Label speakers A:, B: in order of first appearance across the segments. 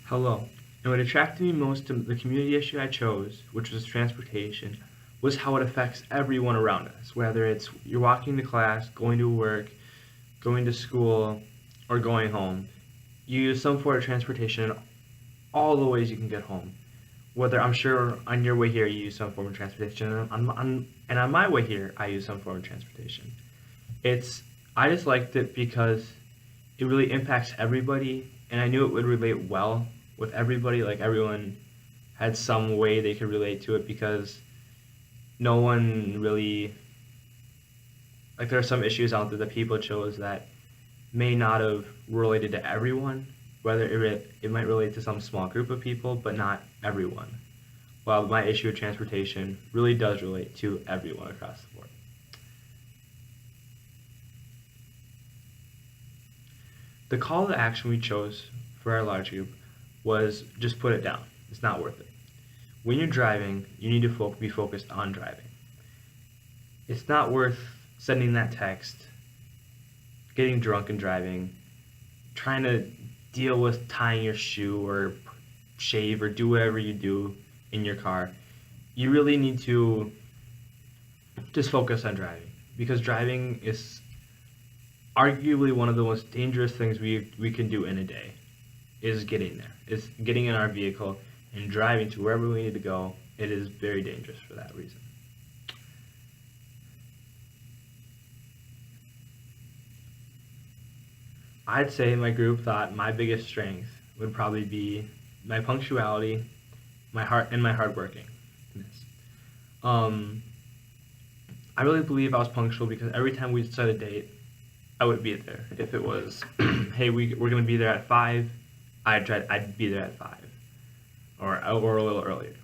A: Hello. And what attracted me most to the community issue I chose, which was transportation, was how it affects everyone around us, whether it's you're walking to class, going to work, going to school, or going home. You use some form of transportation in all the ways you can get home. Whether I'm sure on your way here you use some form of transportation, and on my way here I use some form of transportation. It's I just liked it because it really impacts everybody, and I knew it would relate well with everybody. Like everyone had some way they could relate to it because no one really like there are some issues out there that people chose that may not have related to everyone. Whether it might relate to some small group of people, but not everyone. While my issue of transportation really does relate to everyone across the board. The call to action we chose for our large group was just put it down. It's not worth it. When you're driving, you need to be focused on driving. It's not worth sending that text, getting drunk and driving, trying to deal with tying your shoe or shave or do whatever you do in your car. You really need to just focus on driving because driving is arguably one of the most dangerous things we can do in a day is getting there. Is getting in our vehicle and driving to wherever we need to go. It is very dangerous for that reason. I'd say my group thought my biggest strength would probably be my punctuality, my heart, and my hardworking. Um, I really believe I was punctual because every time we set a date, I would be there. If it was, hey, we're gonna be there at 5, I'd be there at 5, or a little earlier.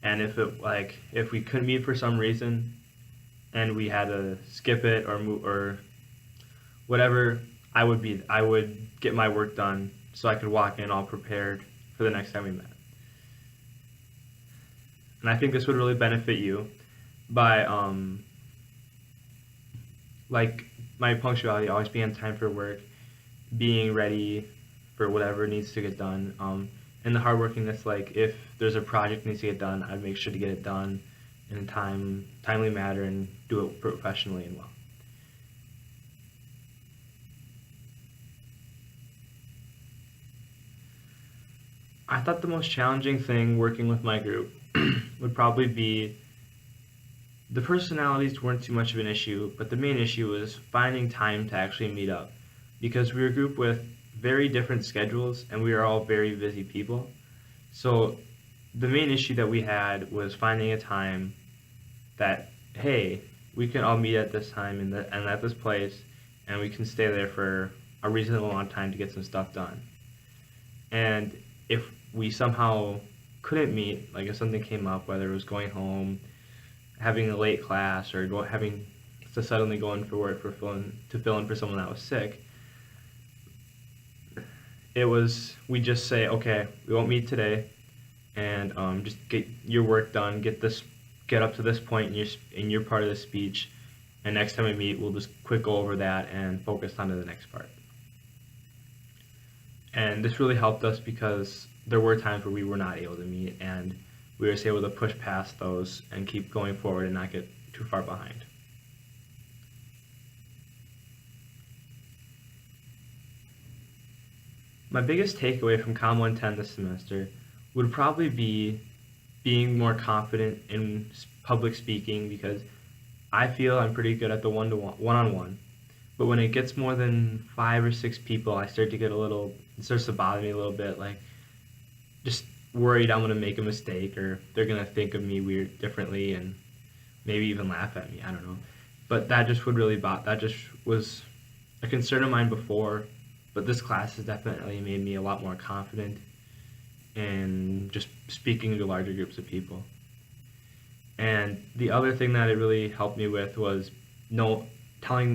A: And if we couldn't meet for some reason, and we had to skip it or move or whatever, I would get my work done so I could walk in all prepared for the next time we met. And I think this would really benefit you by like my punctuality, always being on time for work, being ready for whatever needs to get done, and the hardworkingness. Like if there's a project that needs to get done, I'd make sure to get it done in a timely manner and do it professionally and well. I thought the most challenging thing working with my group would probably be the personalities weren't too much of an issue, but the main issue was finding time to actually meet up because we were a group with very different schedules and we were all very busy people. So the main issue that we had was finding a time that, hey, we can all meet at this time and at this place and we can stay there for a reasonable amount of time to get some stuff done. And if we somehow couldn't meet, like if something came up, whether it was going home, having a late class, or having to suddenly go in for work to fill in for someone that was sick, we just say, okay, we won't meet today, and just get your work done, get up to this point in your part of the speech, and next time we meet, we'll just quick go over that and focus on to the next part. And this really helped us because there were times where we were not able to meet, and we were just able to push past those and keep going forward and not get too far behind. My biggest takeaway from Comm 110 this semester would probably be being more confident in public speaking because I feel I'm pretty good at the one-on-one. But when it gets more than 5 or 6 people, it starts to bother me a little bit, like just worried I'm gonna make a mistake or they're gonna think of me differently and maybe even laugh at me. I don't know. But that just was a concern of mine before. But this class has definitely made me a lot more confident in just speaking to larger groups of people. And the other thing that it really helped me with was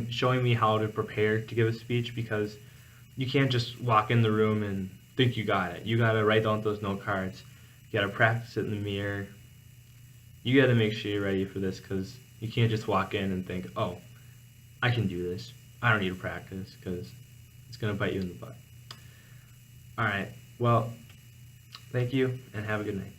A: showing me how to prepare to give a speech because you can't just walk in the room and think you got it. You gotta write down those note cards. You gotta practice it in the mirror. You gotta make sure you're ready for this because you can't just walk in and think, oh, I can do this. I don't need to practice because it's gonna bite you in the butt. Alright, well, Thank you, and have a good night.